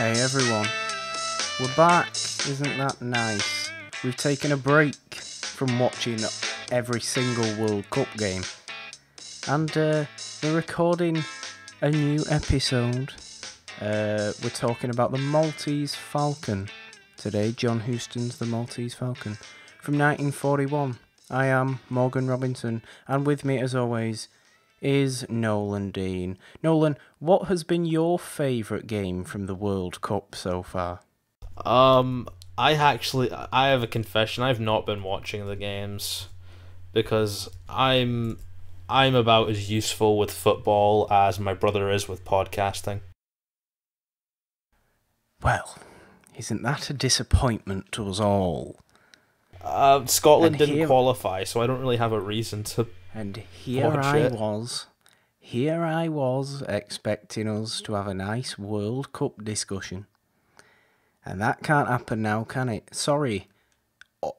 Hey everyone, we're back, isn't that nice? We've taken a break from watching every single World Cup game, and we're recording a new episode. We're talking about the Maltese Falcon today, John Huston's The Maltese Falcon, from 1941. I am Morgan Robinson, and with me as always is Nolan Dean. Nolan, what has been your favourite game from the World Cup so far? I have a confession. I've not been watching the games because I'm about as useful with football as my brother is with podcasting. Well, isn't that a disappointment to us all? Scotland didn't qualify, so I don't really have a reason to. And here I was expecting us to have a nice World Cup discussion. And that can't happen now, can it? Sorry,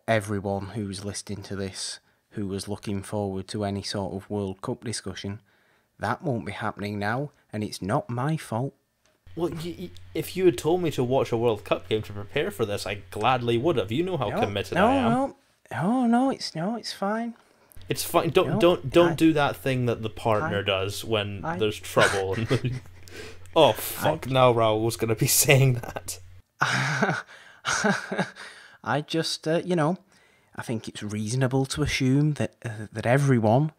everyone who's listening to this, who was looking forward to any sort of World Cup discussion. That won't be happening now, and it's not my fault. Well, if you had told me to watch a World Cup game to prepare for this, I gladly would have. You know how committed I am. No, it's fine. It's fine. Don't do that thing that the partner does when there's trouble. Oh fuck! Now Raul's gonna be saying that. I just, I think it's reasonable to assume that everyone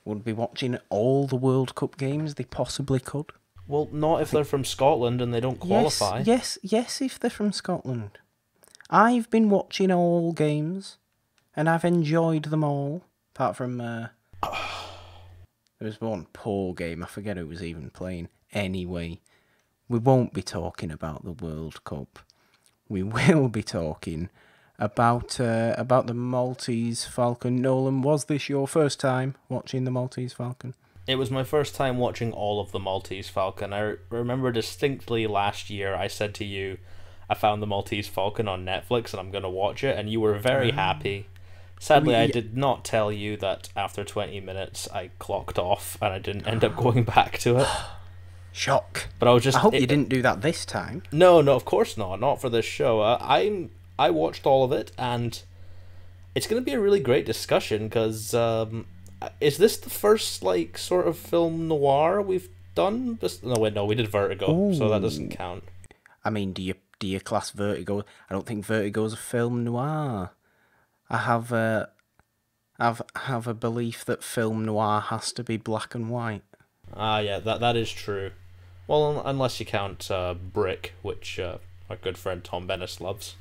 would be watching all the World Cup games they possibly could. Well, not if they're from Scotland and they don't qualify. Yes, if they're from Scotland. I've been watching all games, and I've enjoyed them all. Apart from, there was one poor game, I forget who was even playing. Anyway, we won't be talking about the World Cup. We will be talking about the Maltese Falcon. Nolan, was this your first time watching the Maltese Falcon? It was my first time watching all of the Maltese Falcon. I remember distinctly last year I said to you, I found the Maltese Falcon on Netflix and I'm going to watch it, and you were very happy. Sadly, I did not tell you that after 20 minutes I clocked off and I didn't end up going back to it. Shock. But I was just... I hope you didn't do that this time. No, of course not. Not for this show. I watched all of it, and it's going to be a really great discussion because... is this the first, sort of film noir we've done? No, we did Vertigo, so that doesn't count. I mean, do you class Vertigo? I don't think Vertigo's a film noir. I have a belief that film noir has to be black and white. Yeah, that is true. Well, unless you count Brick, which our good friend Tom Bennis loves.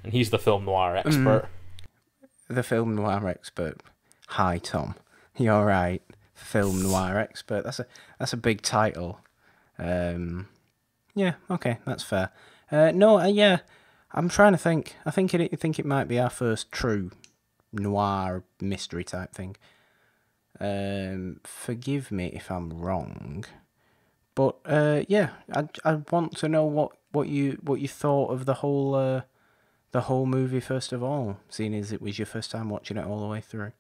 And he's the film noir expert. The film noir expert. Hi, Tom. You're right. Film noir expert. That's a big title. Yeah, okay, that's fair. Yeah. I'm trying to think. I think it might be our first true noir mystery type thing. Forgive me if I'm wrong, but yeah, I want to know what you thought of the whole movie first of all, seeing as it was your first time watching it all the way through.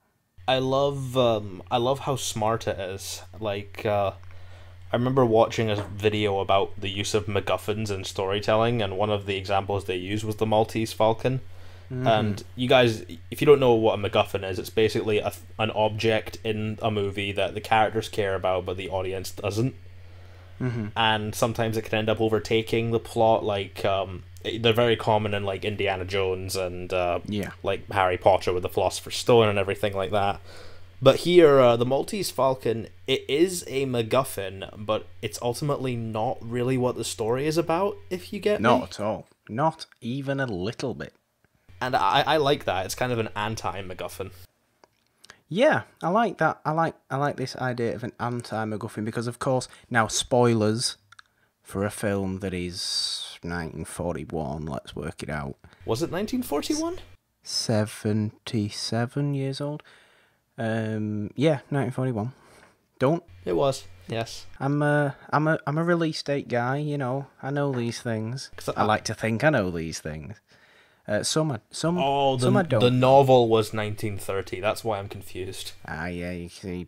I love how smart it is. I remember watching a video about the use of Macguffins in storytelling, and one of the examples they used was the Maltese Falcon. Mm-hmm. And you guys, if you don't know what a Macguffin is, it's basically an object in a movie that the characters care about, but the audience doesn't. Mm-hmm. And sometimes it can end up overtaking the plot. They're very common in Indiana Jones and Harry Potter with the Philosopher's Stone and everything like that. But here, the Maltese Falcon, it is a MacGuffin, but it's ultimately not really what the story is about, if you get me. Not at all. Not even a little bit. And I like that. It's kind of an anti-MacGuffin. Yeah, I like that. I like this idea of an anti-MacGuffin because, of course, now spoilers for a film that is 1941. Let's work it out. Was it 1941? 77 years old. Yeah, 1941. Don't. It was. Yes. I'm a release date guy. I know these things. I like to think I know these things. Some I don't. The novel was 1930. That's why I'm confused. Yeah, you see,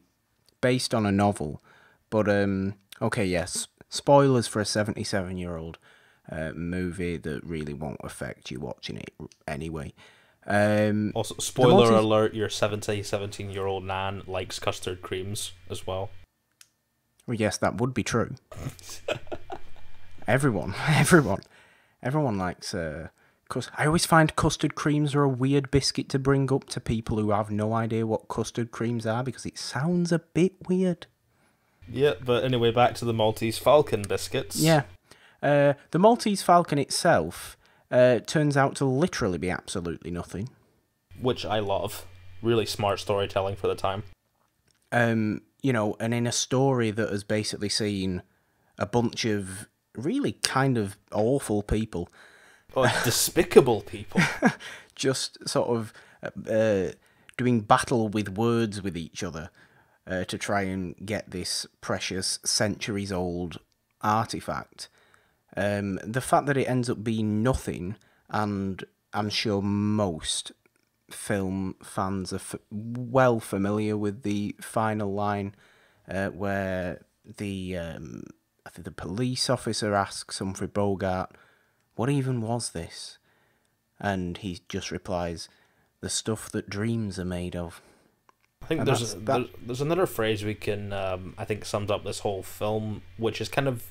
based on a novel, but okay, yes. Spoilers for a 77-year-old. movie that really won't affect you watching it anyway. Also, spoiler alert, your 17-year-old nan likes custard creams as well. Well, yes, that would be true. Everyone likes. I always find custard creams are a weird biscuit to bring up to people who have no idea what custard creams are because it sounds a bit weird. Yeah, but anyway, back to the Maltese Falcon biscuits. Yeah, the Maltese Falcon itself turns out to literally be absolutely nothing. Which I love. Really smart storytelling for the time. And in a story that has basically seen a bunch of really kind of awful people. Oh, despicable people. Just sort of doing battle with words with each other to try and get this precious centuries-old artifact. The fact that it ends up being nothing, and I'm sure most film fans are well familiar with the final line where I think the police officer asks Humphrey Bogart, "What even was this?" And he just replies, "The stuff that dreams are made of." I think there's another phrase we can I think sums up this whole film, which is kind of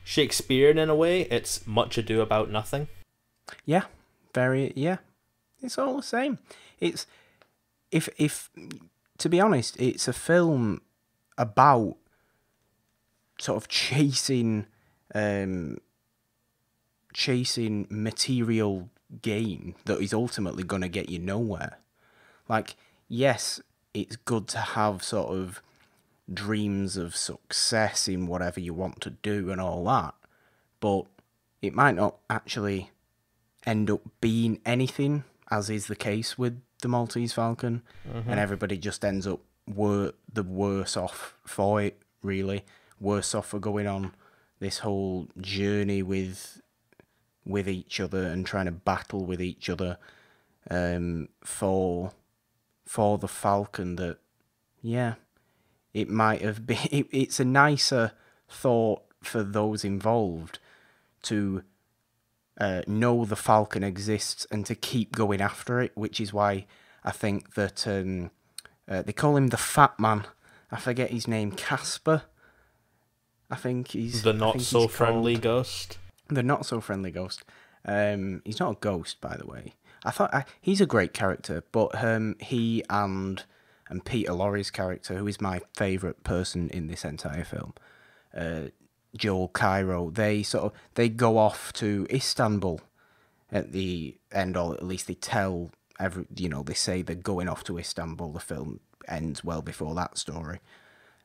Shakespearean in a way. It's much ado about nothing. Yeah, it's all the same. It's if to be honest, it's a film about sort of chasing material gain that is ultimately going to get you nowhere. Like, yes, it's good to have sort of dreams of success in whatever you want to do and all that, but it might not actually end up being anything, as is the case with the Maltese Falcon, and everybody just ends up the worse off for it, really. Worse off for going on this whole journey with each other and trying to battle with each other for the Falcon that, yeah, it might have been... It's a nicer thought for those involved to know the Falcon exists and to keep going after it, which is why I think that they call him the Fat Man. I forget his name, Casper. I think he's... The not-so-friendly ghost. The not-so-friendly ghost. He's not a ghost, by the way. He's a great character, but he and Peter Lorre's character, who is my favourite person in this entire film, Joel Cairo, they go off to Istanbul at the end, or at least they tell they say they're going off to Istanbul. The film ends well before that story.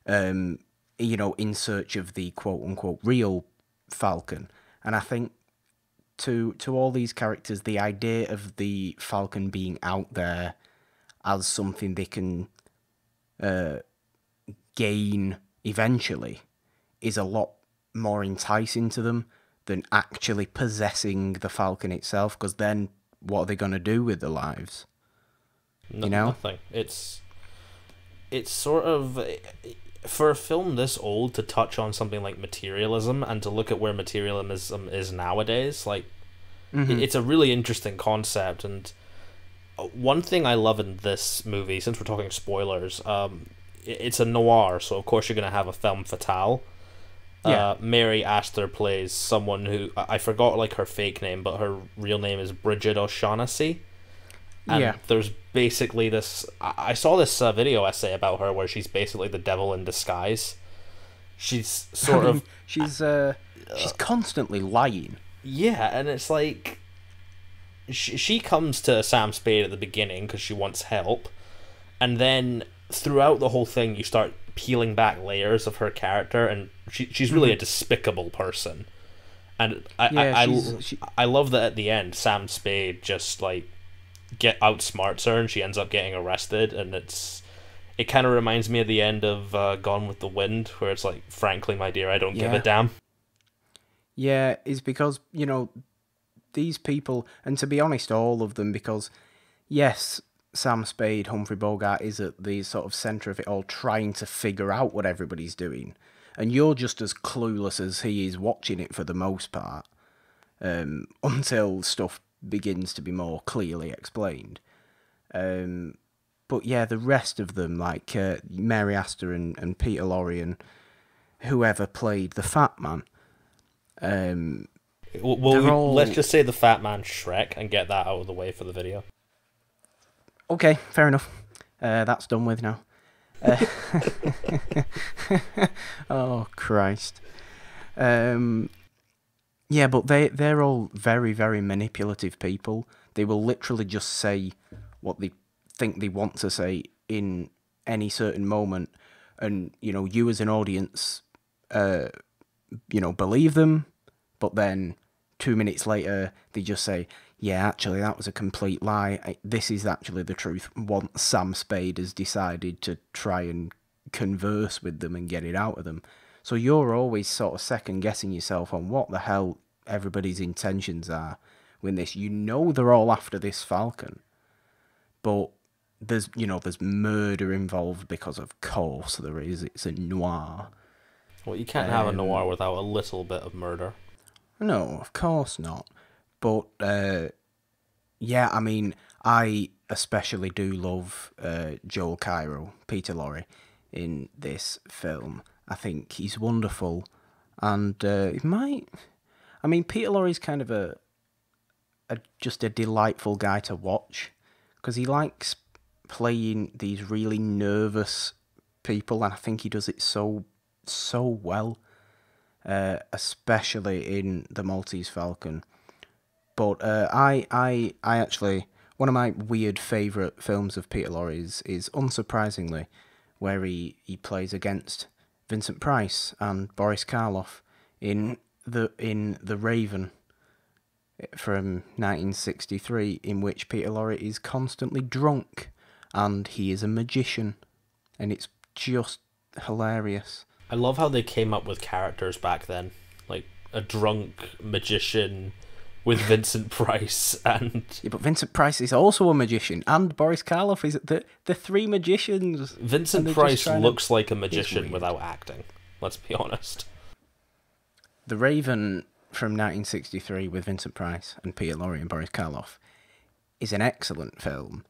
In search of the quote-unquote real Falcon. And I think to all these characters, the idea of the Falcon being out there as something they can gain eventually is a lot more enticing to them than actually possessing the Falcon itself, because then what are they going to do with their lives? Nothing. It's sort of... For a film this old to touch on something like materialism and to look at where materialism is nowadays, like, it's a really interesting concept. And one thing I love in this movie, since we're talking spoilers, it's a noir, so of course you're going to have a femme fatale. Yeah. Mary Astor plays someone who, I forgot like her fake name, but her real name is Bridget O'Shaughnessy. And there's basically this... I saw this video essay about her where she's basically the devil in disguise. She's sort of... She's constantly lying. Yeah, and it's like... She comes to Sam Spade at the beginning because she wants help. And then throughout the whole thing, you start peeling back layers of her character, and she's really a despicable person. And I love that at the end, Sam Spade just, like, outsmarts her and she ends up getting arrested, and it kind of reminds me of the end of Gone with the Wind, where it's like, frankly, my dear, I don't give a damn. Yeah, it's because, these people, and to be honest, all of them, because, yes, Sam Spade, Humphrey Bogart, is at the sort of centre of it all, trying to figure out what everybody's doing, and you're just as clueless as he is watching it for the most part. until stuff begins to be more clearly explained. But yeah, the rest of them, like Mary Astor and Peter Lorre and whoever played the Fat Man. Let's just say the Fat Man Shrek and get that out of the way for the video. Okay, fair enough. That's done with now. Oh, Christ. Yeah, but they're all very, very manipulative people. They will literally just say what they think they want to say in any certain moment. And, you as an audience, believe them. But then 2 minutes later, they just say, yeah, actually, that was a complete lie. This is actually the truth. Once Sam Spade has decided to try and converse with them and get it out of them. So you're always sort of second-guessing yourself on what the hell everybody's intentions are with this. They're all after this Falcon. But there's murder involved because, of course, there is. It's a noir. Well, you can't have a noir without a little bit of murder. No, of course not. But, yeah, I mean, I especially do love Joel Cairo, Peter Lorre, in this film. I think he's wonderful. And Peter Lorre's kind of just a delightful guy to watch. Because he likes playing these really nervous people, and I think he does it so well. Especially in the Maltese Falcon. But I actually, one of my weird favourite films of Peter Lorre's is unsurprisingly where he plays against Vincent Price and Boris Karloff in the Raven from 1963, in which Peter Lorre is constantly drunk and he is a magician, and it's just hilarious. I love how they came up with characters back then, like a drunk magician with Vincent Price and... Yeah, but Vincent Price is also a magician, and Boris Karloff is the three magicians. Vincent Price looks like a magician without acting, let's be honest. The Raven from 1963 with Vincent Price and Peter Lorre and Boris Karloff is an excellent film.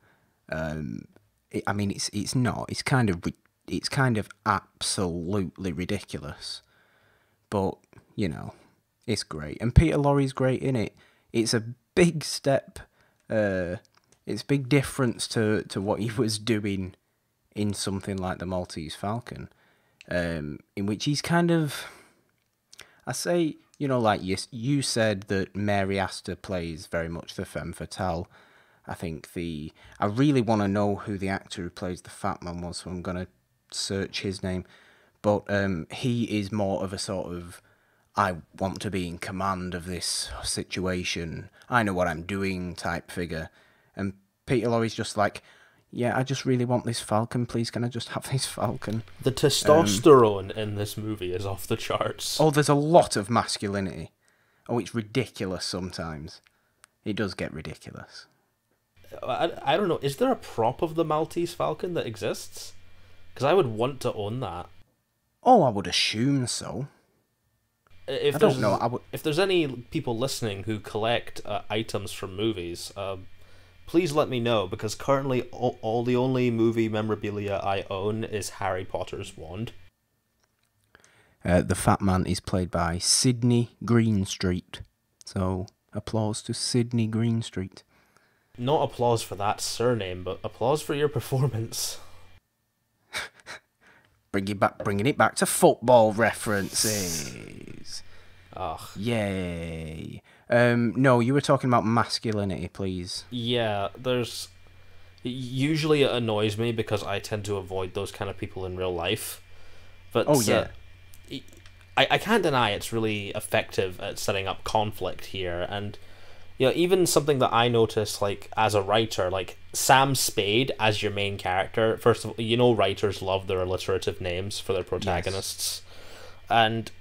It's kind of absolutely ridiculous, but it's great, and Peter Lorre's great in it. It's a big step. It's a big difference to what he was doing in something like the Maltese Falcon, in which he's kind of, I say, like you said that Mary Astor plays very much the femme fatale. I think I really want to know who the actor who plays the Fat Man was, so I'm gonna search his name, but he is more of a sort of, I want to be in command of this situation, I know what I'm doing type figure, and Peter Lorre's just like, yeah, I just really want this Falcon, please can I just have this Falcon. The testosterone in this movie is off the charts. Oh, there's a lot of masculinity. Oh, it's ridiculous sometimes. It does get ridiculous. I don't know, is there a prop of the Maltese Falcon that exists? Because I would want to own that. Oh, I would assume so. I don't know. If there's any people listening who collect items from movies, please let me know, because currently all the only movie memorabilia I own is Harry Potter's wand. The Fat Man is played by Sidney Greenstreet. So, applause to Sidney Greenstreet. Not applause for that surname, but applause for your performance. Bringing it back to football references. Ugh. Yay. No, you were talking about masculinity, please. Yeah, usually it annoys me because I tend to avoid those kind of people in real life. But I can't deny it's really effective at setting up conflict here, and even something that I noticed, like, as a writer, like, Sam Spade as your main character, first of all, writers love their alliterative names for their protagonists, yes. And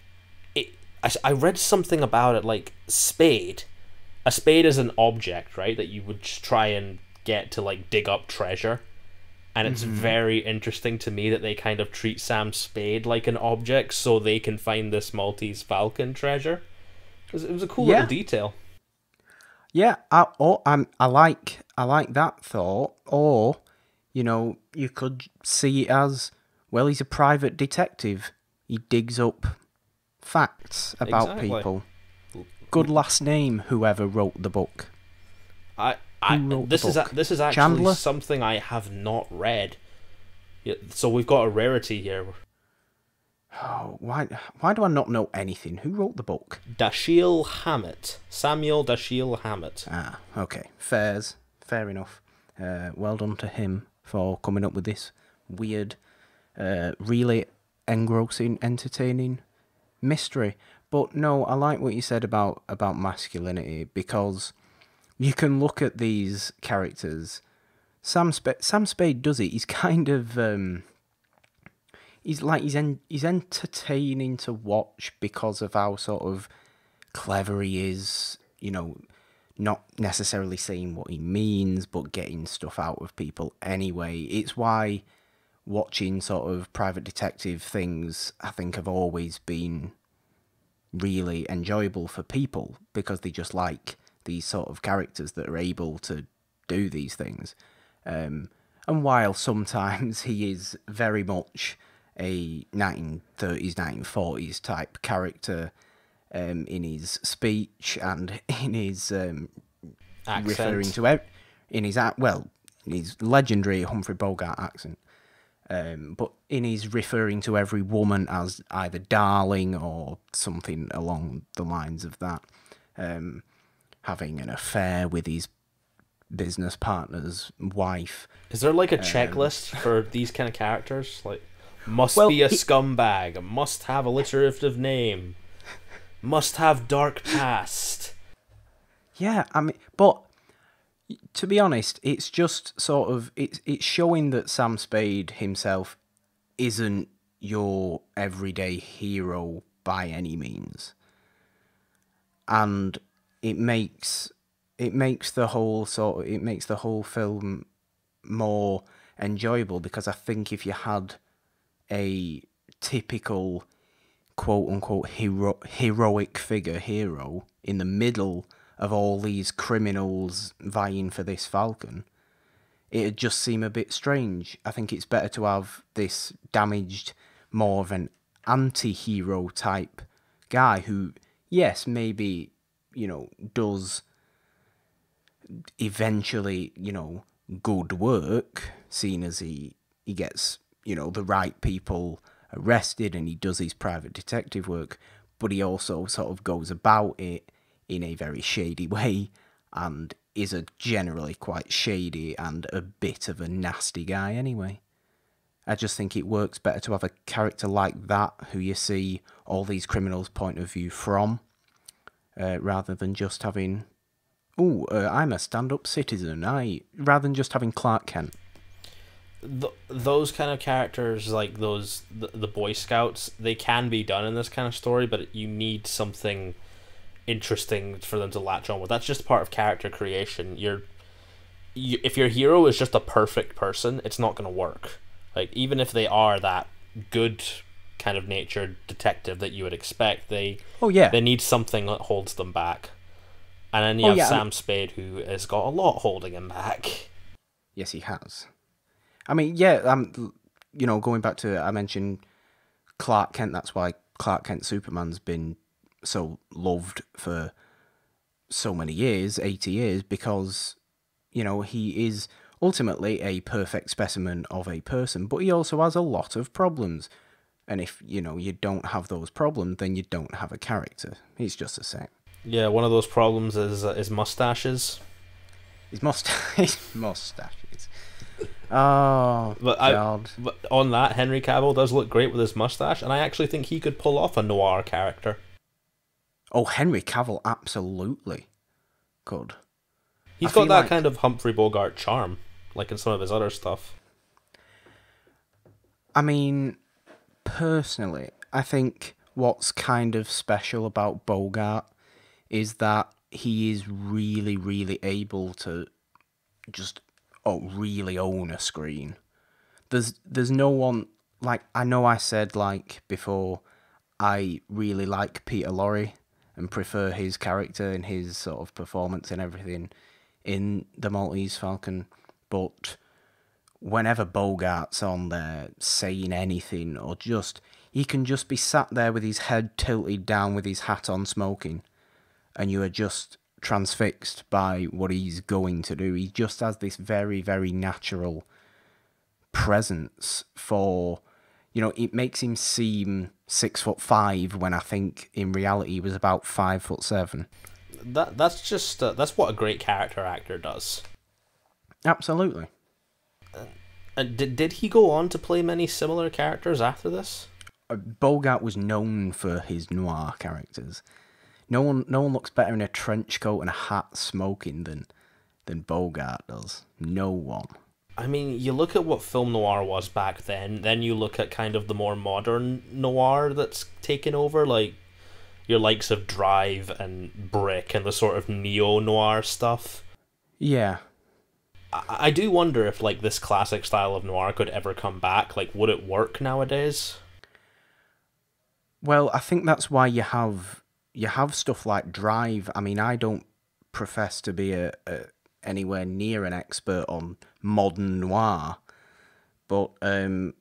I read something about it, like, a spade is an object, right, that you would try and get to, like, dig up treasure, and it's very interesting to me that they kind of treat Sam Spade like an object so they can find this Maltese Falcon treasure. It was a cool Yeah. little detail. Yeah, I like that thought. Or, you could see it as, well, he's a private detective. He digs up facts about Exactly. people. Good last name, whoever wrote the book. I, Who I wrote the this is book? this is actually Chandler? something I have not read. Yeah, so we've got a rarity here. Oh, why do I not know anything? Who wrote the book? Dashiell Hammett. Samuel Dashiell Hammett. Ah, okay. Fair enough. Well done to him for coming up with this weird, really engrossing, entertaining mystery. But no, I like what you said about masculinity, because you can look at these characters. Sam Spade does it. He's kind of he's entertaining to watch because of how sort of clever he is. Not necessarily saying what he means, but getting stuff out of people anyway. It's why watching sort of private detective things, I think, have always been really enjoyable for people, because they just like these sort of characters that are able to do these things. And while sometimes he is very much a 1930s, 1940s type character, in his speech and in his referring Accent. to in his legendary Humphrey Bogart accent, but in his referring to every woman as either darling or something along the lines of that, having an affair with his business partner's wife. Is there like a checklist for these kind of characters? Like, must Well, be a scumbag, must have alliterative name, must have dark past. Yeah, I mean, but to be honest, it's just sort of it's showing that Sam Spade himself isn't your everyday hero by any means, and it makes the whole film more enjoyable, because I think if you had a typical quote unquote heroic hero in the middle of all these criminals vying for this Falcon, it'd just seem a bit strange. I think it's better to have this damaged, more of an anti-hero type guy who, yes, maybe, does eventually, good work, seeing as he gets, the right people arrested and he does his private detective work, but he also sort of goes about it in a very shady way, and is a generally quite shady and a bit of a nasty guy anyway. I just think it works better to have a character like that who you see all these criminals' point of view from, rather than just having, I'm a stand-up citizen. Rather than just having Clark Kent. Those kind of characters, like the Boy Scouts, they can be done in this kind of story, but you need something interesting for them to latch on with. That's just part of character creation. If your hero is just a perfect person, it's not going to work. Like, even if they are that good kind of natured detective that you would expect, they need something that holds them back. And then you have Sam Spade, who has got a lot holding him back. Yes, he has. I mean, yeah, going back to, I mentioned Clark Kent. That's why Clark Kent Superman's been so loved for so many years, 80 years, because, he is ultimately a perfect specimen of a person, but he also has a lot of problems. And if, you don't have those problems, then you don't have a character. It's just the same. Yeah, one of those problems is mustaches. His mustaches. Oh, God. But on that, Henry Cavill does look great with his mustache, and I actually think he could pull off a noir character. Oh, Henry Cavill absolutely could. He's got that kind of Humphrey Bogart charm, like in some of his other stuff. I mean, personally, I think what's kind of special about Bogart is that he is really, really able to just really own a screen. There's no one, like, I know I said, like, before, I really like Peter Lorre and prefer his character and his sort of performance and everything in the Maltese Falcon, but whenever Bogart's on there saying anything, or just, he can just be sat there with his head tilted down with his hat on smoking, and you are just transfixed by what he's going to do. He just has this very, very natural presence for, it makes him seem 6'5" when I think in reality he was about 5'7". That's what a great character actor does. Absolutely. And did he go on to play many similar characters after this? Bogart was known for his noir characters. No one looks better in a trench coat and a hat smoking than Bogart does. No one. I mean, you look at what film noir was back then you look at kind of the more modern noir that's taken over, like your likes of Drive and Brick and the sort of neo-noir stuff. Yeah. I do wonder if, like, this classic style of noir could ever come back. Like, would it work nowadays? Well, I think that's why you have stuff like Drive. I mean, I don't profess to be anywhere near an expert on modern noir, but the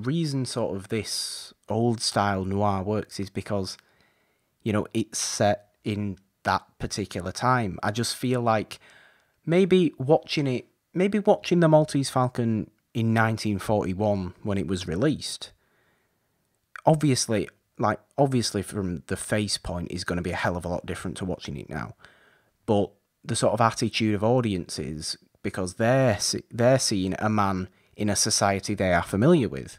reason sort of this old style noir works is because it's set in that particular time. I just feel like maybe watching the Maltese Falcon in 1941 when it was released, obviously from the face point is going to be a hell of a lot different to watching it now, but the sort of attitude of audiences, because they're seeing a man in a society they are familiar with.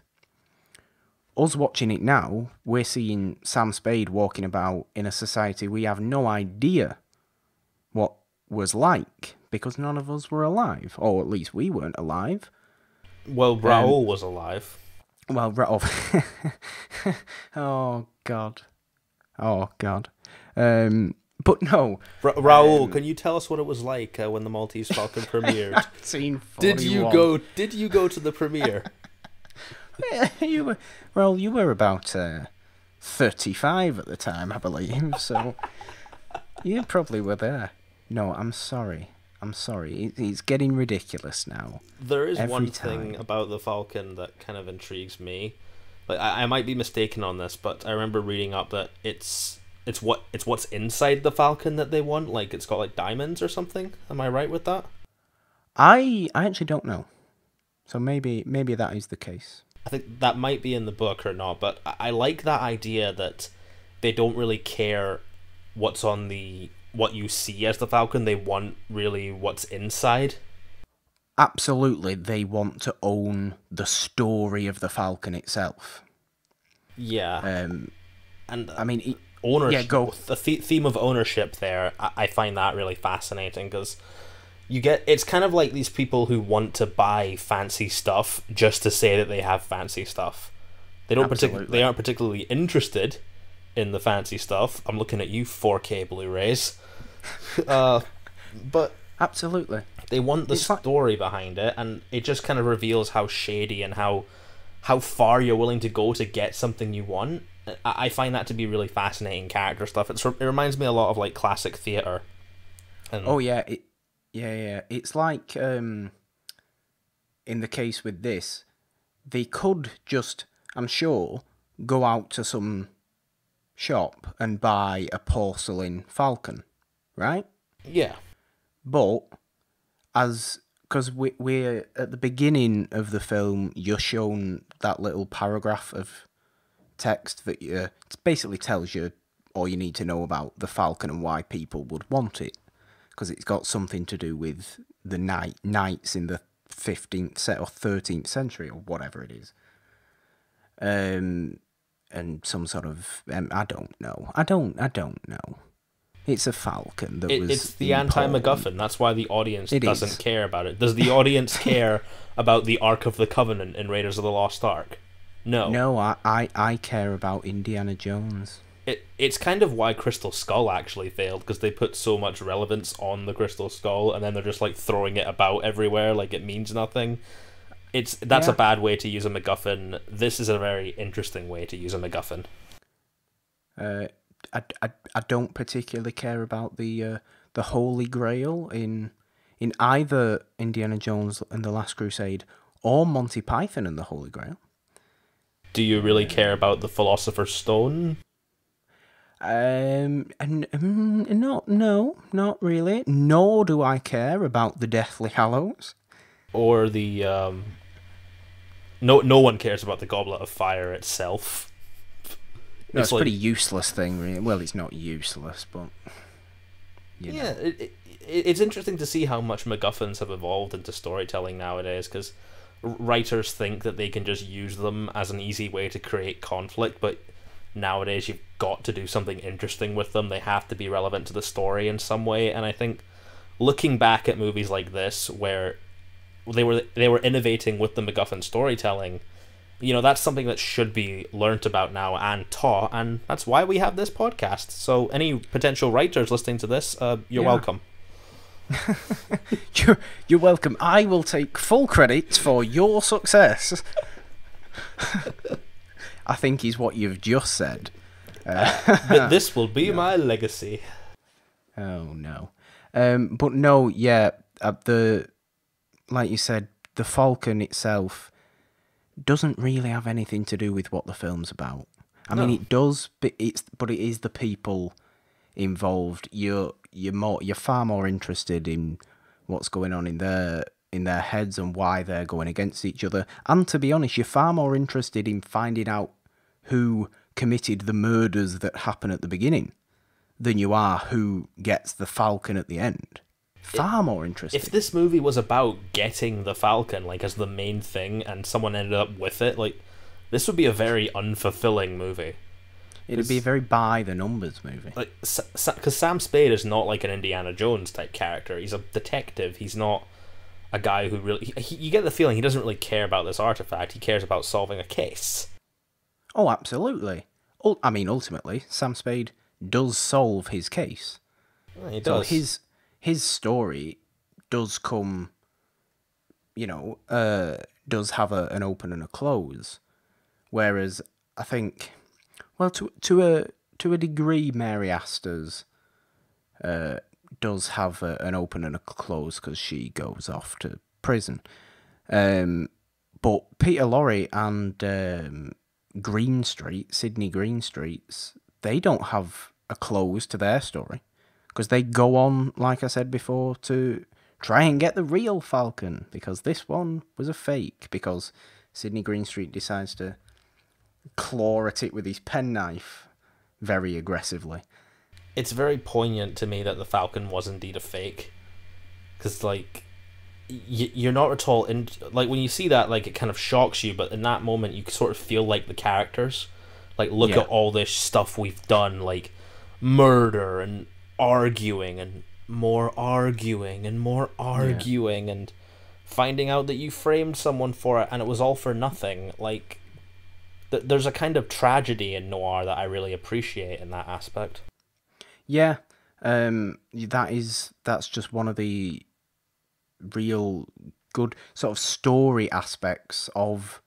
Us watching it now, we're seeing Sam Spade walking about in a society we have no idea what was like, because none of us were alive, or at least we weren't alive. Well, Raoul was alive. Well, Raoul... Oh, God. But no. Raoul, can you tell us what it was like when the Maltese Falcon premiered? 1941. Did you go to the premiere? You were about 35 at the time, I believe, so you probably were there. No, I'm sorry. It's getting ridiculous now. There is one thing about the Falcon that kind of intrigues me. Like, I might be mistaken on this, but I remember reading up that it's what's inside the Falcon that they want. Like, it's got like diamonds or something. Am I right with that? I actually don't know. So maybe that is the case. I think that might be in the book or not, but I like that idea that they don't really care what you see as the Falcon. They want really what's inside. Absolutely, they want to own the story of the Falcon itself. Yeah. And I mean, ownership. Yeah, go. The theme of ownership there, I find that really fascinating, because it's kind of like these people who want to buy fancy stuff just to say that they have fancy stuff. They aren't particularly interested in the fancy stuff. I'm looking at you, 4K Blu-rays. But absolutely, they want the story behind it, and it just kind of reveals how shady and how far you're willing to go to get something you want. I find that to be really fascinating character stuff. It reminds me a lot of like classic theatre. Oh yeah, it's like in the case with this, they could just, I'm sure, go out to some shop and buy a porcelain falcon, right? Yeah. But because we're at the beginning of the film, you're shown that little paragraph of text that it basically tells you all you need to know about the falcon and why people would want it, because it's got something to do with the knights in the 15th or 13th century or whatever it is. And some sort of I don't know. It's a falcon that was. It's the anti-Macguffin. That's why the audience doesn't care about it. Does the audience care about the Ark of the Covenant in Raiders of the Lost Ark? No. No, I care about Indiana Jones. It's kind of why Crystal Skull actually failed, because they put so much relevance on the Crystal Skull, and then they're just like throwing it about everywhere like it means nothing. That's a bad way to use a MacGuffin. This is a very interesting way to use a MacGuffin. I don't particularly care about the Holy Grail in either Indiana Jones and the Last Crusade or Monty Python and the Holy Grail. Do you really care about the Philosopher's Stone? Not really. Nor do I care about the Deathly Hallows. Or the no one cares about the Goblet of Fire itself. No, it's a pretty useless thing, really. Well, it's not useless, but yeah, it's interesting to see how much MacGuffins have evolved into storytelling nowadays, because writers think that they can just use them as an easy way to create conflict, but nowadays you've got to do something interesting with them. They have to be relevant to the story in some way, and I think looking back at movies like this, where they were innovating with the MacGuffin storytelling, that's something that should be learnt about now and taught, and that's why we have this podcast. So any potential writers listening to this, you're welcome. You're welcome. I will take full credit for your success. I think is what you've just said. This will be my legacy. Oh no. But no, yeah, like you said, the Falcon itself doesn't really have anything to do with what the film's about. I mean, it does, but it is the people involved. You're far more interested in what's going on in their heads and why they're going against each other. And to be honest, you're far more interested in finding out who committed the murders that happen at the beginning than you are who gets the Falcon at the end. Far more interesting. If this movie was about getting the Falcon, like, as the main thing, and someone ended up with it, like, this would be a very unfulfilling movie. It'd be a very by-the-numbers movie. Like, because Sam Spade is not like an Indiana Jones type character. He's a detective. He's not a guy who really... you get the feeling he doesn't really care about this artifact. He cares about solving a case. Oh, absolutely. I mean, ultimately, Sam Spade does solve his case. Yeah, he does. So his story does come, does have an open and a close. Whereas I think, well, to a degree, Mary Astor's does have an open and a close because she goes off to prison. But Peter Lorre and Sidney Greenstreet's, they don't have a close to their story. Because they go on, like I said before, to try and get the real Falcon, because this one was a fake, because Sidney Greenstreet decides to claw at it with his penknife very aggressively. It's very poignant to me that the Falcon was indeed a fake. Because, like, you're not at all... like, when you see that, like, it kind of shocks you, but in that moment you sort of feel like the characters. Like, look at all this stuff we've done, like, murder and arguing and more arguing and more arguing and finding out that you framed someone for it and it was all for nothing. Like, there's a kind of tragedy in noir that I really appreciate in that aspect. Yeah, that's just one of the real good sort of story aspects of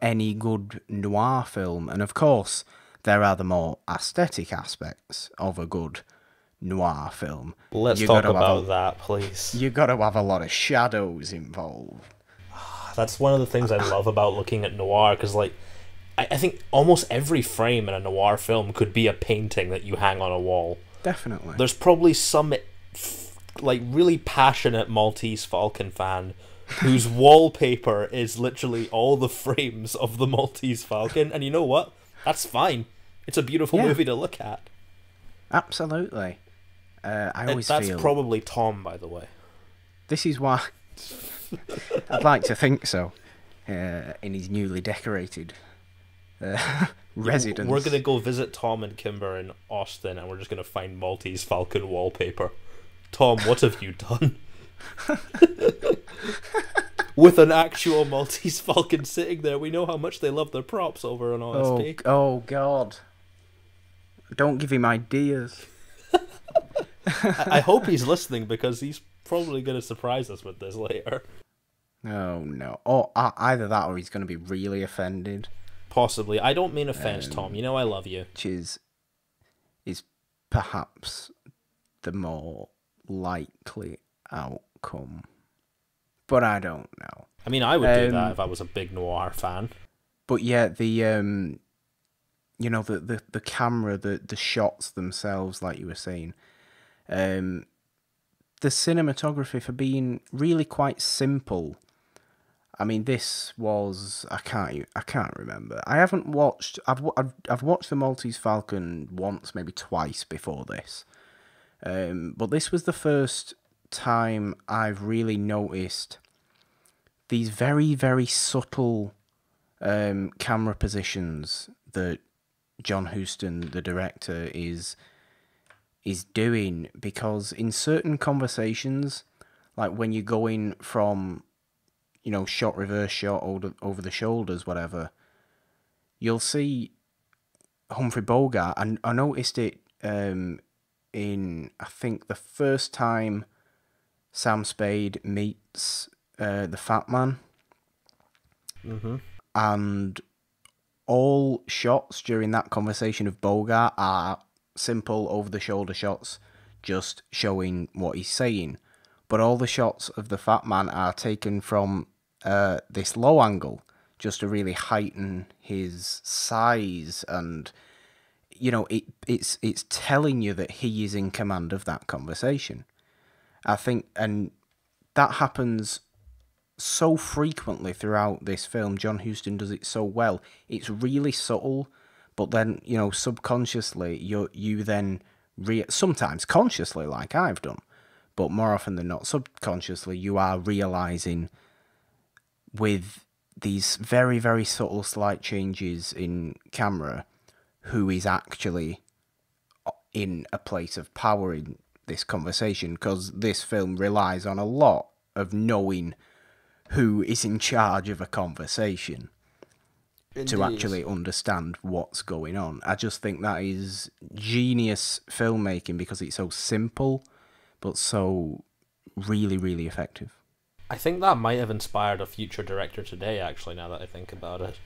any good noir film. And of course, there are the more aesthetic aspects of a good noir film. Let's talk about that, please. You got to have a lot of shadows involved. That's one of the things I love about looking at noir, because, like, I think almost every frame in a noir film could be a painting that you hang on a wall. Definitely. There's probably some, like, really passionate Maltese Falcon fan whose wallpaper is literally all the frames of the Maltese Falcon, and you know what? That's fine. It's a beautiful movie to look at. Absolutely. That's probably Tom, by the way. This is why I'd like to think so. In his newly decorated residence. We're gonna go visit Tom and Kimber in Austin, and we're just gonna find Maltese Falcon wallpaper. Tom, what have you done? With an actual Maltese Falcon sitting there, we know how much they love their props over on OSP. Oh God! Don't give him ideas. I hope he's listening, because he's probably going to surprise us with this later. Oh no! Or either that, or he's going to be really offended. Possibly. I don't mean offense, Tom. You know I love you. Which is perhaps the more likely outcome. But I don't know. I mean, I would do that if I was a big noir fan. But yeah, the the camera, the shots themselves, like you were saying, the cinematography for being really quite simple. I mean, this was I can't remember. I've watched the Maltese Falcon once, maybe twice before this, but this was the first time I've really noticed these very, very subtle camera positions that John Huston, the director, is doing, because in certain conversations, like when you're going from, shot, reverse shot, over the shoulders, whatever, you'll see Humphrey Bogart, and I noticed it in, I think, the first time Sam Spade meets the Fat Man. Mm-hmm. And all shots during that conversation of Bogart are simple over-the-shoulder shots, just showing what he's saying. But all the shots of the Fat Man are taken from this low angle, just to really heighten his size, and it's telling you that he is in command of that conversation. I think, and that happens so frequently throughout this film. John Huston does it so well. It's really subtle, but then, subconsciously, you then sometimes consciously, like I've done, but more often than not, subconsciously, you are realizing with these very, very subtle, slight changes in camera, who is actually in a place of power in this conversation, because this film relies on a lot of knowing who is in charge of a conversation. Indeed. To actually understand what's going on. I just think that is genius filmmaking, because it's so simple, but so really, really effective. I think that might have inspired a future director today, actually, now that I think about it.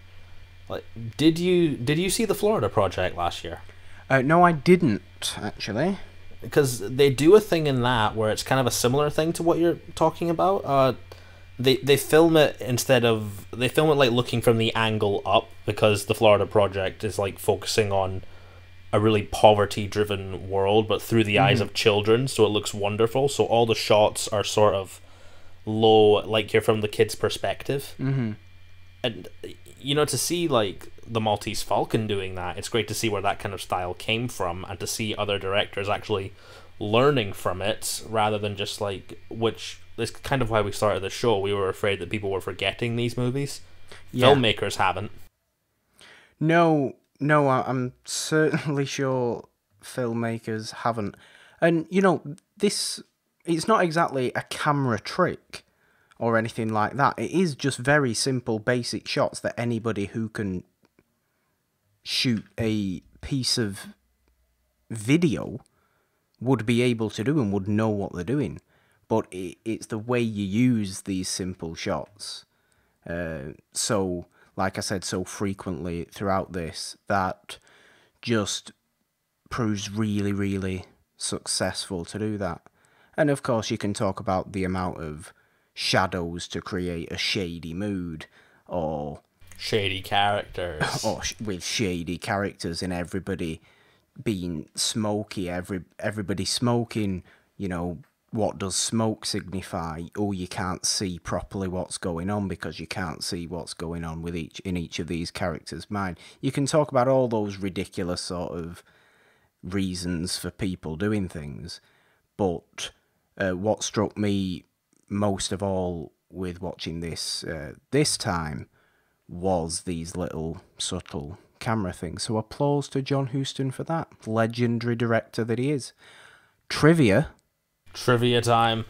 Like, did you see the Florida Project last year? No, I didn't, actually. Because they do a thing in that where it's kind of a similar thing to what you're talking about. They film it like looking from the angle up, because the Florida Project is like focusing on a really poverty-driven world, but through the eyes of children, so it looks wonderful. So all the shots are sort of low, like you're from the kid's perspective. Mm-hmm. And, to see, like, the Maltese Falcon doing that, it's great to see where that kind of style came from, and to see other directors actually learning from it, rather than just, like, which is kind of why we started the show. We were afraid that people were forgetting these movies. Yeah. Filmmakers haven't. No, I'm certainly sure filmmakers haven't. And, this, it's not exactly a camera trick or anything like that. It is just very simple, basic shots that anybody who can shoot a piece of video would be able to do and would know what they're doing. But it's the way you use these simple shots. So, like I said, so frequently throughout this, that just proves really, really successful to do that. And of course, you can talk about the amount of shadows to create a shady mood, or shady characters, or with shady characters, and everybody being smoky, everybody smoking. What does smoke signify? Oh, you can't see properly what's going on because you can't see what's going on in each of these characters' mind. You can talk about all those ridiculous sort of reasons for people doing things, but what struck me most of all with watching this this time was these little subtle camera things. So applause to John Huston for that. Legendary director that he is. Trivia time.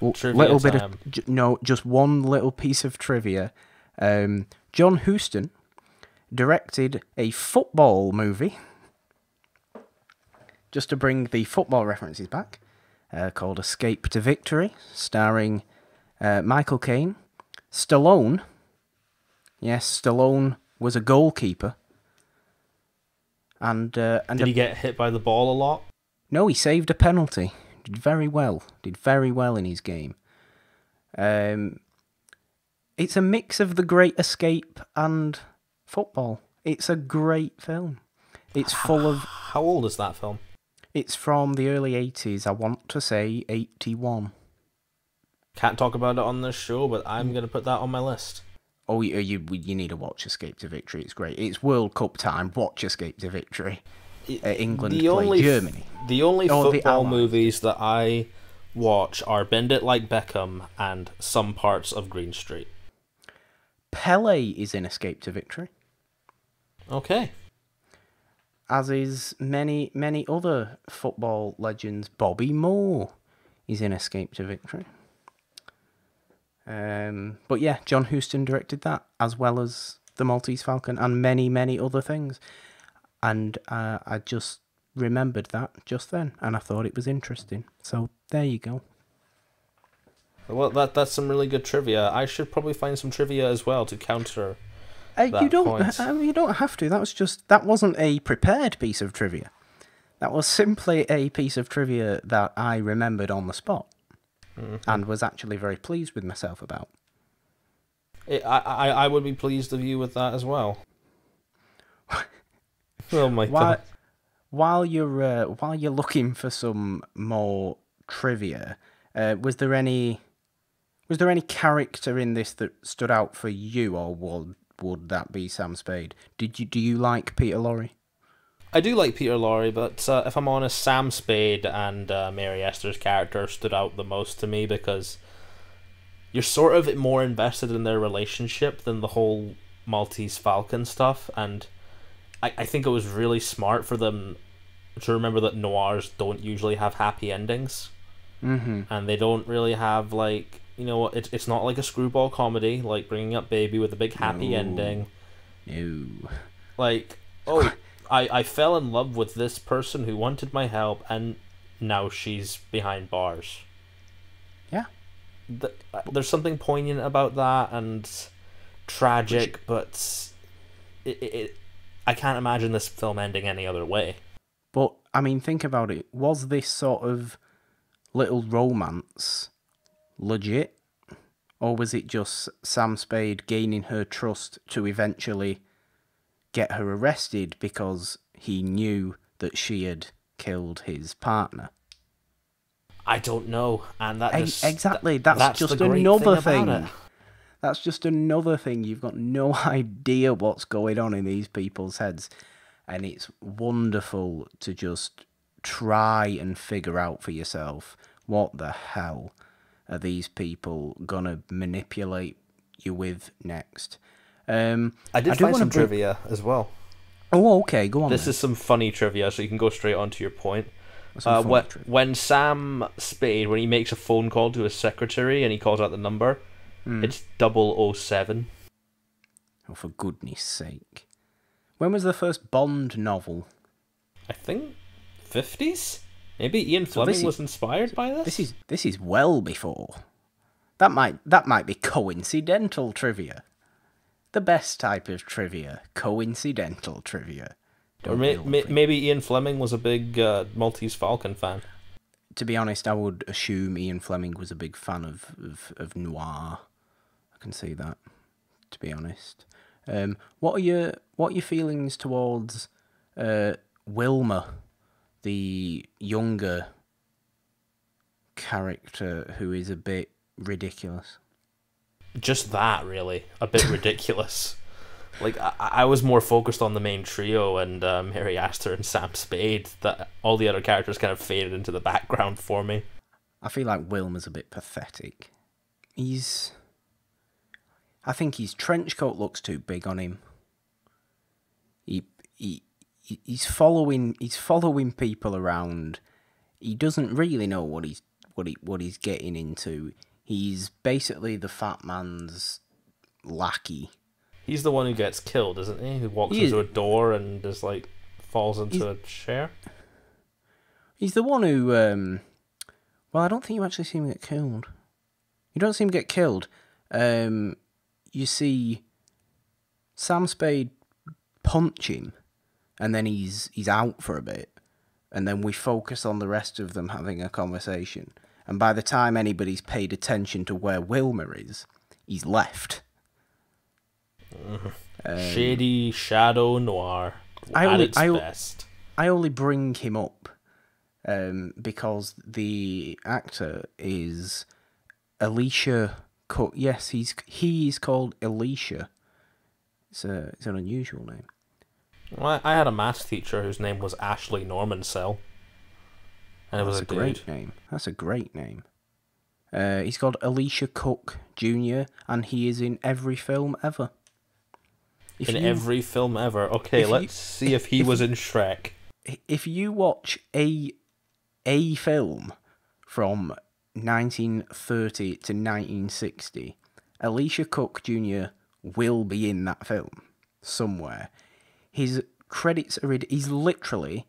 Just one little piece of trivia. John Huston directed a football movie, just to bring the football references back, called Escape to Victory, starring Michael Caine, Stallone. Yes, Stallone was a goalkeeper. And did he get hit by the ball a lot? No, he saved a penalty. Did very well. Did very well in his game. It's a mix of The Great Escape and football. It's a great film. It's full of... How old is that film? It's from the early 80s. I want to say 81. Can't talk about it on this show, but I'm going to put that on my list. Oh, you need to watch Escape to Victory. It's great. It's World Cup time. Watch Escape to Victory. England play Germany. The only football movies that I watch are Bend It Like Beckham and some parts of Green Street. Pele is in Escape to Victory. Okay. As is many other football legends. Bobby Moore is in Escape to Victory. But yeah, John Huston directed that, as well as The Maltese Falcon and many other things. And I just remembered that just then, and I thought it was interesting. So there you go. Well, that's some really good trivia. I should probably find some trivia as well to counter. You don't have to. That wasn't a prepared piece of trivia. That was simply a piece of trivia that I remembered on the spot, and was actually very pleased with myself about. I would be pleased of you with that as well. Oh my god! While you're looking for some more trivia, was there any character in this that stood out for you, or would that be Sam Spade? Do you like Peter Lorre? I do like Peter Lorre, but if I'm honest, Sam Spade and Mary Esther's character stood out the most to me because you're sort of more invested in their relationship than the whole Maltese Falcon stuff, and I think it was really smart for them to remember that noirs don't usually have happy endings, and they don't really have it's not like a screwball comedy like Bringing Up Baby with a big happy ending. No. I fell in love with this person who wanted my help, and now she's behind bars. Yeah. There's something poignant about that and tragic, but I can't imagine this film ending any other way. But, I mean, think about it. Was this sort of little romance legit? Or was it just Sam Spade gaining her trust to eventually get her arrested because he knew that she had killed his partner? I don't know, and that's just another thing. That's just another thing. You've got no idea what's going on in these people's heads, and it's wonderful to just try and figure out for yourself what the hell are these people gonna manipulate you with next. I did find some trivia as well. Oh, okay, go on. This is some funny trivia, so you can go straight on to your point. When Sam Spade, when he makes a phone call to his secretary and he calls out the number, it's 007. Oh, for goodness sake. When was the first Bond novel? I think 50s? Maybe Ian Fleming was inspired by this? This is well before. That might be coincidental trivia. The best type of trivia, coincidental trivia. Or maybe Ian Fleming was a big Maltese Falcon fan. To be honest, I would assume Ian Fleming was a big fan of noir. I can see that, to be honest. What are your feelings towards Wilma, the younger character who is a bit ridiculous? Just that, really. A bit ridiculous. Like, I was more focused on the main trio and Mary Astor and Sam Spade, that all the other characters kind of faded into the background for me. I feel like Wilma's a bit pathetic. I think his trench coat looks too big on him. He's following people around. He doesn't really know what he's getting into. He's basically the fat man's lackey. He's the one who gets killed, isn't he? Who walks into a door and just falls into a chair. He's the one who well, I don't think you actually see him get killed. You don't see him get killed. You see Sam Spade punch him, and then he's out for a bit, and then we focus on the rest of them having a conversation. And by the time anybody's paid attention to where Wilmer is, he's left. Shady shadow noir at its best. I only bring him up because the actor is Elisha Cook. Yes, he is called Elisha. It's an unusual name. Well, I had a maths teacher whose name was Ashley Normansell. And it was a great name. That's a great name. He's called Elisha Cook Jr. and he is in every film ever. Every film ever. Okay, let's see if he was in Shrek. If you watch a film from 1930 to 1960, Elisha Cook Jr. will be in that film somewhere. His credits are he's literally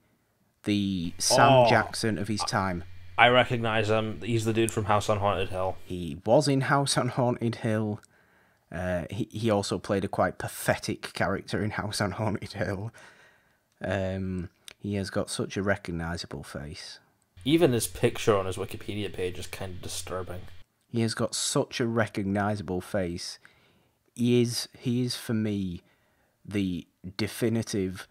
the Sam Jackson of his time. I recognise him. He's the dude from House on Haunted Hill. He was in House on Haunted Hill. He also played a quite pathetic character in House on Haunted Hill. He has got such a recognisable face. Even his picture on his Wikipedia page is kind of disturbing. He has got such a recognisable face. He is for me the definitive.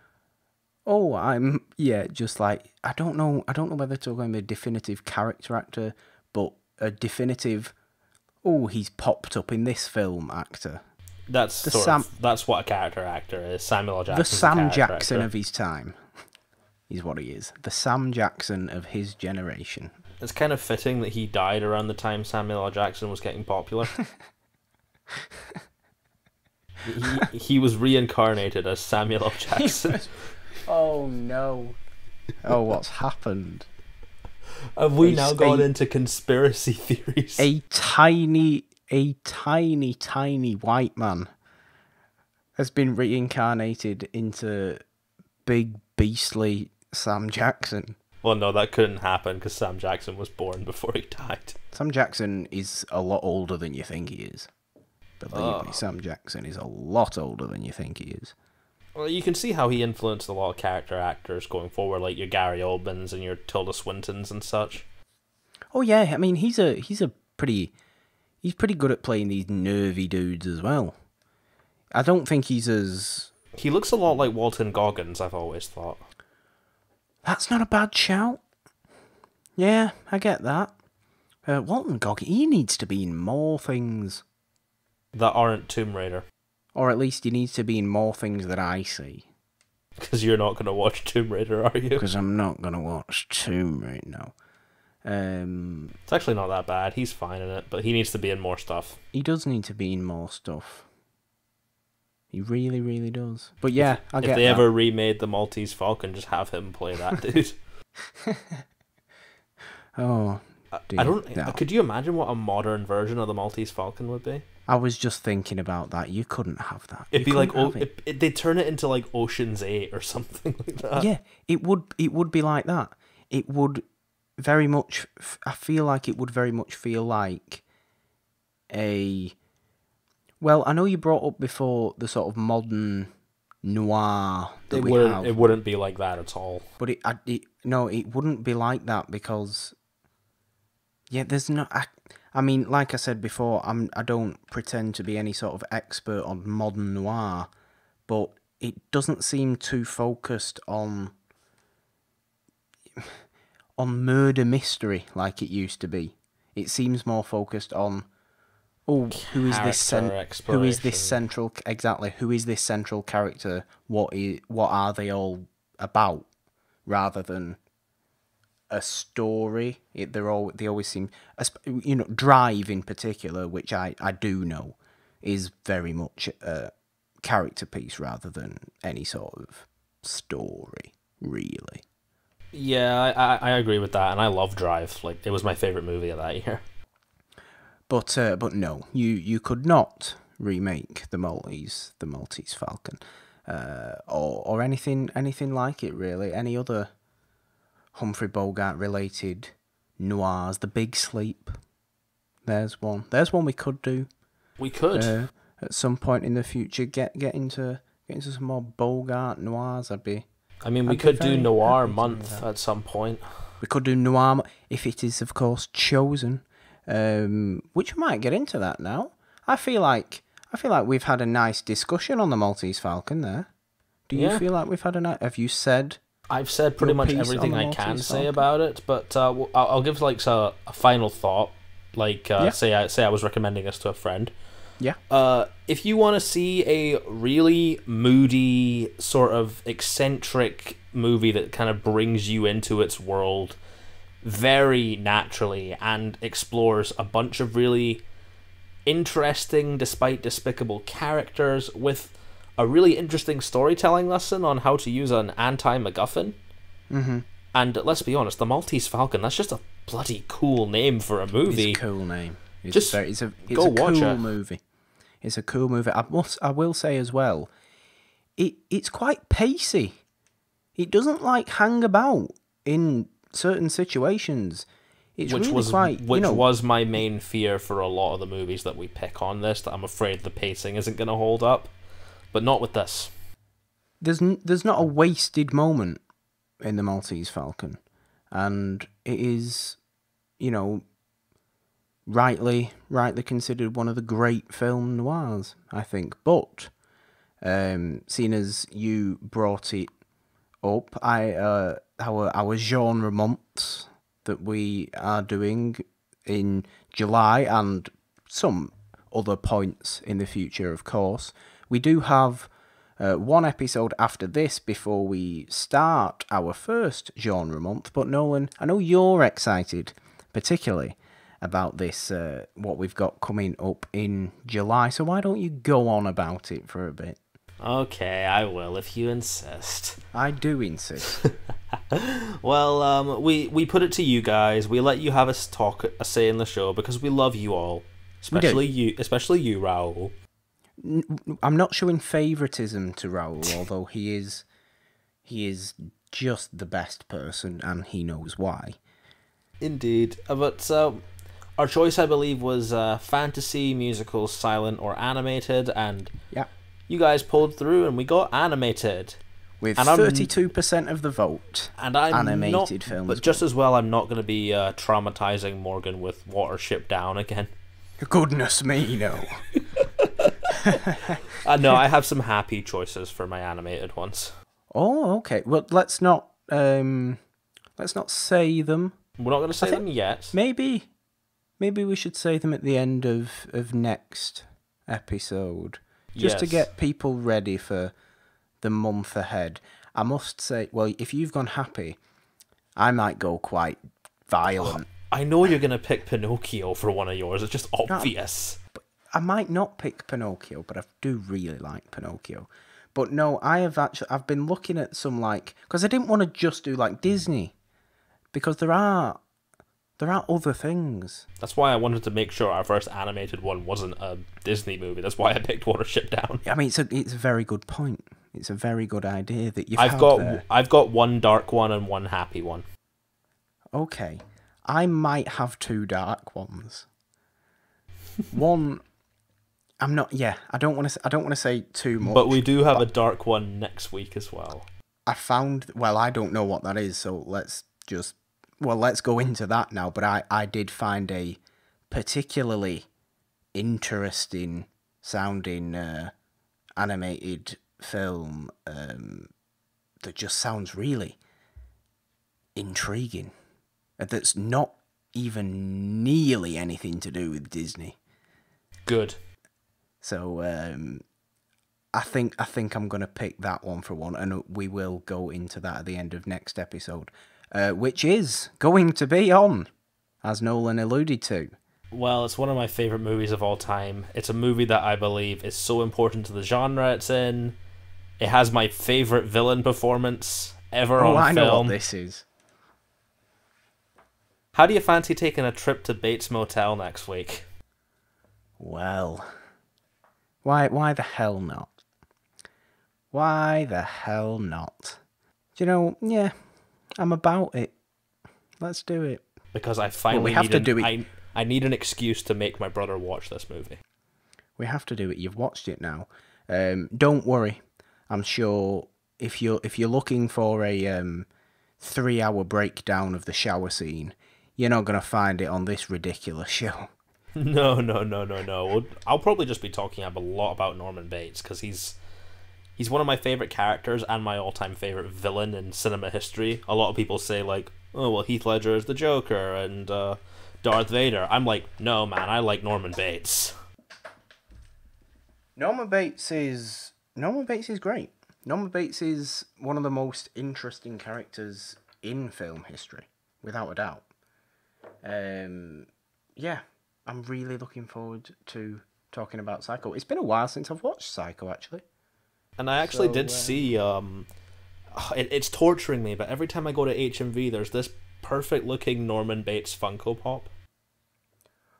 Just like I don't know whether to call him a definitive character actor, but a definitive. He's popped up in this film actor. That's what a character actor is. Samuel L. Jackson. The Sam Jackson of his time is what he is. The Sam Jackson of his generation. It's kind of fitting that he died around the time Samuel L. Jackson was getting popular. he was reincarnated as Samuel L. Jackson. Oh no. Oh, what's happened? Have we now gone into conspiracy theories? A tiny white man has been reincarnated into big beastly Sam Jackson. Well, no, that couldn't happen because Sam Jackson was born before he died. Sam Jackson is a lot older than you think he is. Believe me, Sam Jackson is a lot older than you think he is. Well, you can see how he influenced a lot of character actors going forward, like your Gary Oldmans and your Tilda Swintons and such. Oh yeah, I mean he's pretty good at playing these nervy dudes as well. I don't think he's as... He looks a lot like Walton Goggins, I've always thought. That's not a bad shout. Yeah, I get that. Walton Goggins, he needs to be in more things. That aren't Tomb Raider. Or at least he needs to be in more things that I see. Because you're not going to watch Tomb Raider, are you? Because I'm not going to watch Tomb Raider, no. It's actually not that bad. He's fine in it, but he needs to be in more stuff. He does need to be in more stuff. He really, really does. But yeah, I get that. If they ever remade the Maltese Falcon, just have him play that dude. Oh, dear. I don't. No. Could you imagine what a modern version of the Maltese Falcon would be? I was just thinking about that. You couldn't have that. It'd be like they'd turn it into like Ocean's 8 or something like that. Yeah, it would be like that. It would very much. I feel like it would very much feel like a. Well, I know you brought up before the sort of modern noir that we have. It wouldn't be like that at all. But it wouldn't be like that because. Yeah, there's no. I mean, like I said before, I don't pretend to be any sort of expert on modern noir, but it doesn't seem too focused on murder mystery like it used to be. It seems more focused on who is this central character? What are they all about? Rather than a story. They always seem, Drive in particular, which I do know, is very much a character piece rather than any sort of story, really. Yeah, I agree with that, and I love Drive. Like, it was my favourite movie of that year. But no, you could not remake the Maltese Falcon, or anything like it really. Any other Humphrey Bogart related noirs, The Big Sleep. There's one we could do. We could at some point in the future get into some more Bogart noirs. I mean, we I'd be could do very Noir happy to do Month that. at some point. We could do Noir if it is, of course, chosen. Which we might get into that now. I feel like we've had a nice discussion on the Maltese Falcon there. Do you Yeah. feel like we've had a nice... Have you said... I've said pretty your much piece on everything the I Maltese can say Falcon? about it, but I'll give like a final thought. Like, Yeah. say I was recommending this to a friend. Yeah. If you want to see a really moody, sort of eccentric movie that kind of brings you into its world very naturally and explores a bunch of really interesting, despite despicable characters with a really interesting storytelling lesson on how to use an anti-Macguffin. Mm-hmm. And let's be honest, the Maltese Falcon, that's just a bloody cool name for a movie. It's a cool name. It's Just it's go a watch cool it. movie. It's a cool movie. I will say as well, it's quite pacey. It doesn't like hang about in certain situations. It's Which really was quite, was my main fear for a lot of the movies that we pick on this, that I'm afraid the pacing isn't going to hold up. But not with this. there's not a wasted moment in the Maltese Falcon, and it is, rightly considered one of the great film noirs, I think. But seeing as you brought it up, our genre months that we are doing in July and some other points in the future, of course, we do have one episode after this before we start our first genre month. But Nolan, I know you're excited, particularly about this, what we've got coming up in July. So why don't you go on about it for a bit? Okay, I will, if you insist. I do insist. Well, we put it to you guys. We let you have a say in the show because we love you all, especially you, Raoul. I'm not showing favouritism to Raoul, although he is just the best person, and he knows why. Indeed, but our choice, I believe, was fantasy, musical, silent, or animated, and Yeah. you guys pulled through, and we got animated. With And 32% of the vote, And I'm animated not, films. but just as well, I'm not going to be traumatizing Morgan with Watership Down again. Goodness me, no. No, I have some happy choices for my animated ones. Oh, okay. Well, let's not say them. We're not going to say them yet. Maybe we should say them at the end of next episode, just to Yes. get people ready for the month ahead. I must say, well, if you've gone happy, I might go quite violent. I know you're going to pick Pinocchio for one of yours. It's just obvious. I might not pick Pinocchio, but I do really like Pinocchio. But no, I've been looking at some, like, because I didn't want to just do like Disney, because there are other things. That's why I wanted to make sure our first animated one wasn't a Disney movie. That's why I picked Watership Down. I mean, it's a very good point. It's a very good idea that you've I've had got there. I've got one dark one and one happy one. Okay, I might have two dark ones. One, I'm not. Yeah, I don't want to say too much. But we do have a dark one next week as well. I found. Well, I don't know what that is, so let's go into that now. But I did find a particularly interesting sounding animated film that just sounds really intriguing. That's not even nearly anything to do with Disney. Good. So I think I'm gonna pick that one for one, and we will go into that at the end of next episode, which is going to be on, as Nolan alluded to. Well, it's one of my favourite movies of all time. It's a movie that I believe is so important to the genre it's in. It has my favourite villain performance ever on film. I know what this is. How do you fancy taking a trip to Bates Motel next week? Well, why the hell not? Why the hell not? Do you know, yeah, I'm about it. Let's do it. Because I finally I need an excuse to make my brother watch this movie. We have to do it. You've watched it now. Don't worry. I'm sure if you're looking for a 3-hour breakdown of the shower scene, you're not gonna find it on this ridiculous show. No. Well, I'll probably just be talking a lot about Norman Bates because he's one of my favorite characters and my all-time favorite villain in cinema history. A lot of people say like, oh well, Heath Ledger is the Joker and Darth Vader. I'm like, no man, I like Norman Bates. Norman Bates is great. Norman Bates is one of the most interesting characters in film history, without a doubt. Yeah, I'm really looking forward to talking about Psycho. It's been a while since I've watched Psycho, actually. And I actually did see, it's torturing me, but every time I go to HMV, there's this perfect-looking Norman Bates Funko Pop.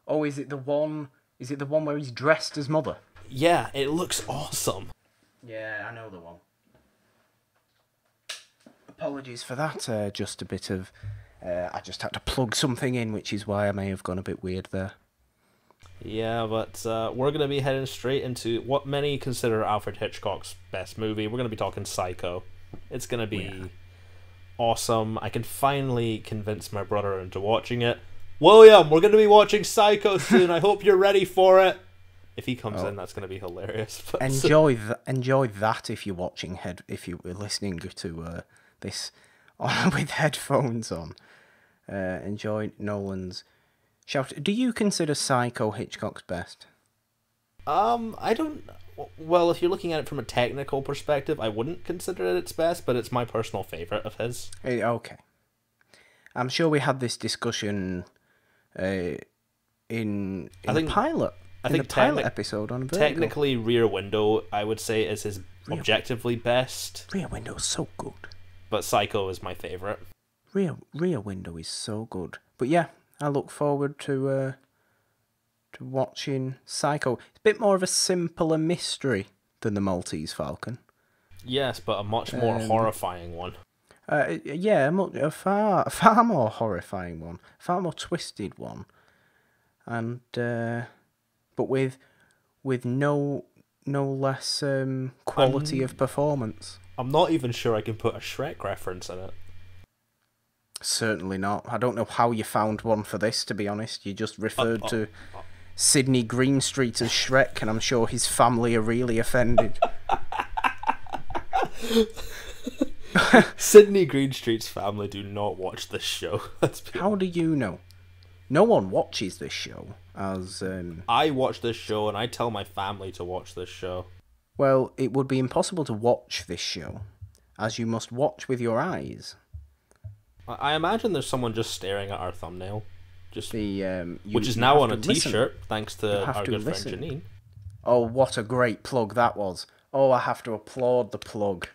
Oh, is it the one where he's dressed as Mother? Yeah, it looks awesome. Yeah, I know the one. Apologies for that. Just a bit of... I just had to plug something in, which is why I may have gone a bit weird there. Yeah, but we're going to be heading straight into what many consider Alfred Hitchcock's best movie. We're going to be talking Psycho. It's going to be awesome. I can finally convince my brother into watching it. William, we're going to be watching Psycho soon. I hope you're ready for it. If he comes in, that's going to be hilarious. But enjoy that if you're watching if you were listening to this with headphones on. Enjoy Nolan's shout. Do you consider Psycho Hitchcock's best? I don't. Well, if you're looking at it from a technical perspective, I wouldn't consider it its best, but it's my personal favorite of his. Okay. I'm sure we had this discussion in the pilot. I think the pilot episode on Vertigo. Technically, Rear Window, I would say, is his objectively best. Rear Window is so good. But Psycho is my favourite. Rear Window is so good. But yeah, I look forward to watching Psycho. It's a bit more of a simpler mystery than the Maltese Falcon. Yes, but a much more horrifying one. Yeah, a far more horrifying one. Far more twisted one. And... but with no less quality of performance. I'm not even sure I can put a Shrek reference in it. Certainly not. I don't know how you found one for this, to be honest. You just referred to Sidney Greenstreet as Shrek, and I'm sure his family are really offended. Sidney Greenstreet's family do not watch this show. How do you know? No one watches this show. I watch this show and I tell my family to watch this show. Well, it would be impossible to watch this show, as you must watch with your eyes. I imagine there's someone just staring at our thumbnail, which is you now on a listen. T-shirt, thanks to our good friend Janine. Oh, what a great plug that was. Oh, I have to applaud the plug.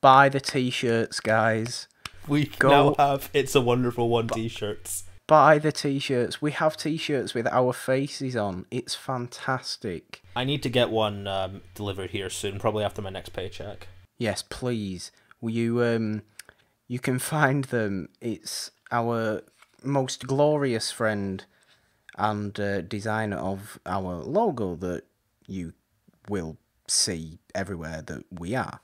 Buy the T-shirts, guys. We now have It's a Wonderful One T-shirts. Buy the T-shirts. We have T-shirts with our faces on. It's fantastic. I need to get one delivered here soon, probably after my next paycheck. Yes, please. Will you can find them. It's our most glorious friend and designer of our logo that you will see everywhere that we are.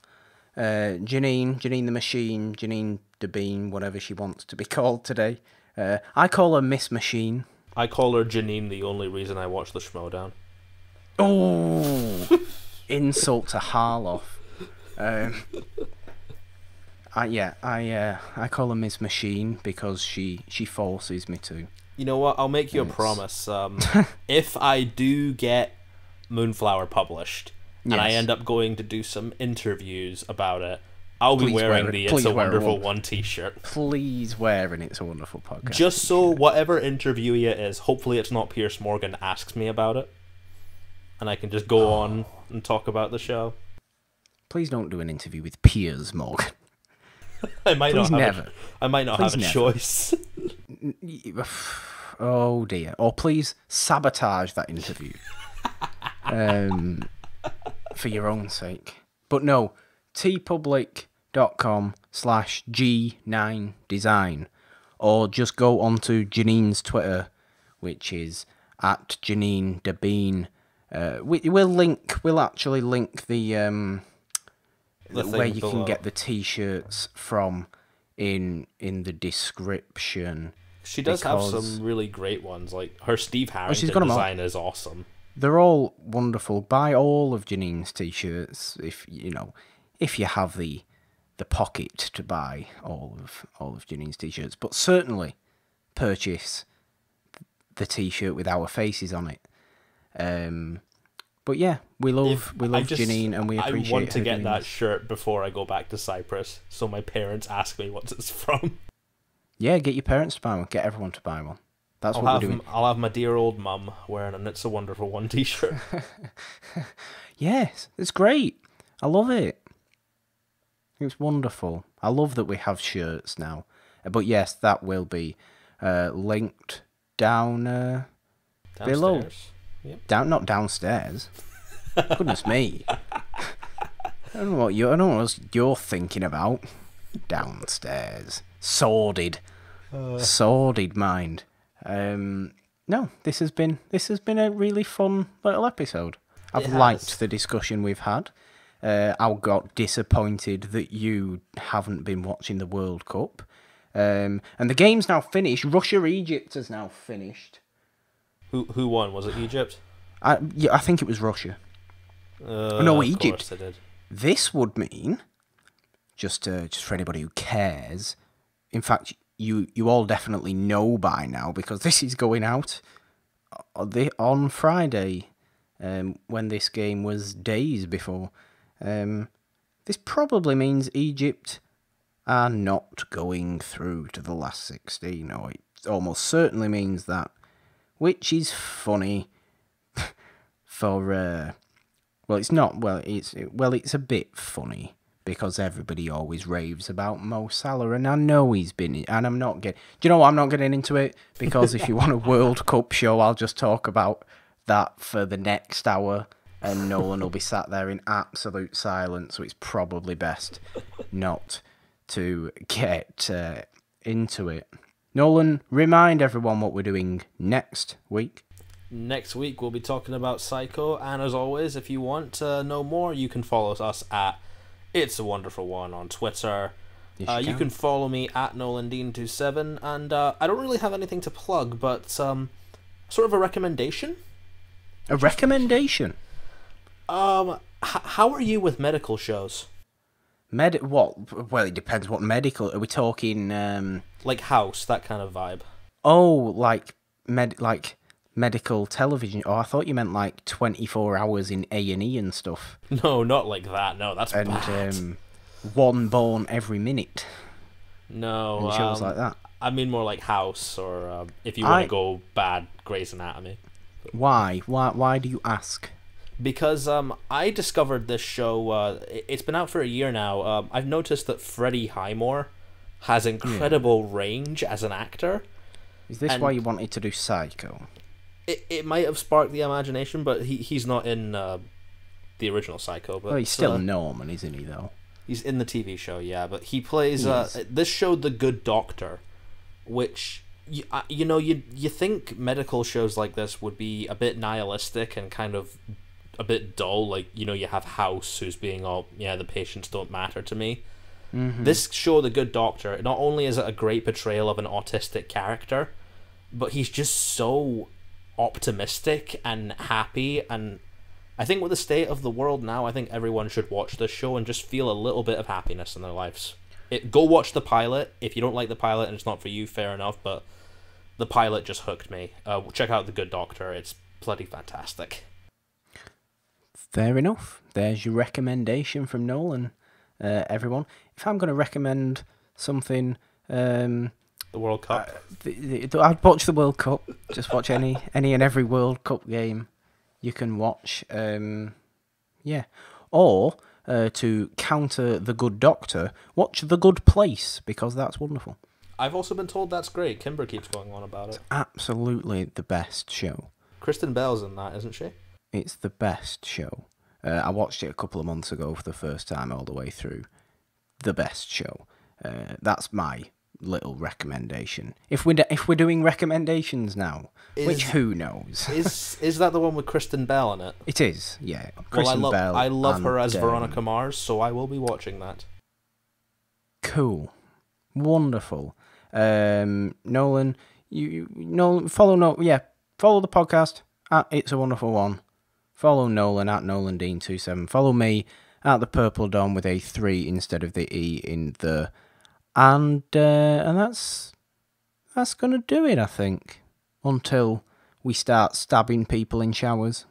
Janine the Machine, Janine DeBean, whatever she wants to be called today. I call her Miss Machine. I call her Janine, the only reason I watch the Schmodown. Oh, insult to Harloff. I call her Miss Machine because she forces me to. You know what? I'll make you a promise. If I do get Moonflower published, and I end up going to do some interviews about it, I'll be wearing the It's a Wonderful One t-shirt. Please wear an It's a Wonderful Podcast. Just so whatever interviewee it is, hopefully it's not Piers Morgan, asks me about it. And I can just go on and talk about the show. Please don't do an interview with Piers Morgan. I might not have a choice. Oh dear. Or please sabotage that interview. For your own sake. But no, tpublic.com/G9design, or just go onto Janine's Twitter, which is at Janine DeBean. We'll actually link the where you can get the T-shirts from in the description. She does have some really great ones. Like her Steve Harrington design is awesome. They're all wonderful. Buy all of Janine's T-shirts if you have the pocket to buy all of Janine's T-shirts. But certainly purchase the T-shirt with our faces on it. But yeah, we love Janine, and we appreciate. I want to get that shirt before I go back to Cyprus, so my parents ask me what it's from. Yeah, get your parents to buy one. Get everyone to buy one. That's what we're doing. I'll have my dear old mum wearing an "It's a Wonderful One" T-shirt. Yes, it's great. I love it. It's wonderful. I love that we have shirts now. But yes, that will be linked down below. Yep. Not downstairs. Goodness me. I don't know what you're thinking about. Downstairs. Sordid mind. No, this has been a really fun little episode. I've liked the discussion we've had. I got disappointed that you haven't been watching the World Cup. And the game's now finished. Russia-Egypt has now finished. Who won? Was it Egypt? I think it was Russia. No, Egypt. Of course they did. This would mean, just for anybody who cares, in fact, you all definitely know by now because this is going out on Friday, when this game was days before. This probably means Egypt are not going through to the last 16, or it almost certainly means that, which is funny for, it's a bit funny because everybody always raves about Mo Salah, and I know he's been, and I'm not getting into it, because if you want a World Cup show, I'll just talk about that for the next hour, and Nolan will be sat there in absolute silence, so it's probably best not to get into it. Nolan, remind everyone what we're doing next week. Next week we'll be talking about Psycho, and as always, if you want to know more, you can follow us at It's a Wonderful One on Twitter. Yes, you can follow me at NolanDean27, and I don't really have anything to plug, but sort of a recommendation. A recommendation? How are you with medical shows? What? Well, it depends what medical. Are we talking like House, that kind of vibe? Oh, like medical television. Oh, I thought you meant like 24 hours in A&E and stuff. No, not like that. No, that's bad. And one born every minute. No, and shows like that. I mean more like House, or if you want to go bad, Grey's Anatomy. Why? Why do you ask? Because I discovered this show. It's been out for a year now. I've noticed that Freddie Highmore has incredible range as an actor. Is this why you wanted to do Psycho? It might have sparked the imagination, but he's not in the original Psycho. But well, he's still Norman, isn't he, though? He's in the TV show, yeah. But he plays... this showed The Good Doctor, which... You think medical shows like this would be a bit nihilistic and kind of a bit dull. Like, you have House, who's being all, the patients don't matter to me. Mm-hmm. This show, The Good Doctor, not only is it a great portrayal of an autistic character, but he's just so optimistic and happy, and I think with the state of the world now, I think everyone should watch this show and just feel a little bit of happiness in their lives. Go watch the pilot. If you don't like the pilot and it's not for you, fair enough, but the pilot just hooked me. Check out The Good Doctor. It's bloody fantastic. Fair enough. There's your recommendation from Nolan, everyone. If I'm going to recommend something... the World Cup. I'd watch the World Cup. Just watch any and every World Cup game you can watch. Or to counter The Good Doctor, watch The Good Place, because that's wonderful. I've also been told that's great. Kimber keeps going on about it. It's absolutely the best show. Kristen Bell's in that, isn't she? It's the best show. I watched it a couple of months ago for the first time all the way through. The best show. That's my little recommendation. If we're doing recommendations now, which who knows? Is that the one with Kristen Bell in it? It is, yeah. Kristen Bell. I love her as Veronica Mars, so I will be watching that. Cool, wonderful. Nolan, follow the podcast at It's a Wonderful One. Follow Nolan at NolanDean27. Follow me at the Purple Dawn with a 3 instead of the E in the. And that's gonna do it, I think. Until we start stabbing people in showers.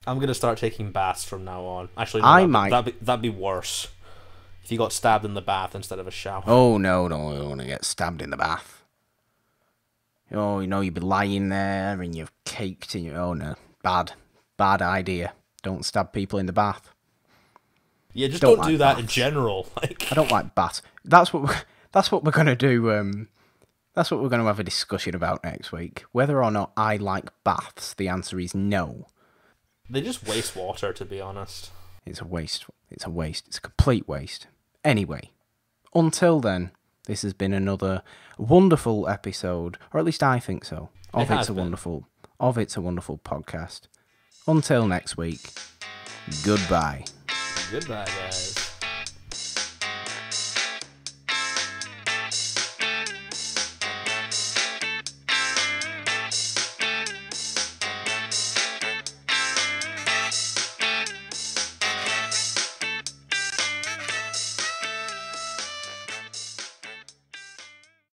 I'm gonna start taking baths from now on. Actually, no, that'd be worse. If you got stabbed in the bath instead of a shower. Oh no, I don't want to get stabbed in the bath. Oh, you'd be lying there and you're caked and oh no, bad idea. Don't stab people in the bath. Yeah, just don't do that in general. I don't like baths. That's what we're gonna do. That's what we're gonna have a discussion about next week. Whether or not I like baths, the answer is no. They just waste water, to be honest. It's a waste. It's a complete waste. Anyway, until then, this has been another wonderful episode, or at least I think so. It's a wonderful podcast. Until next week, goodbye. Goodbye, guys.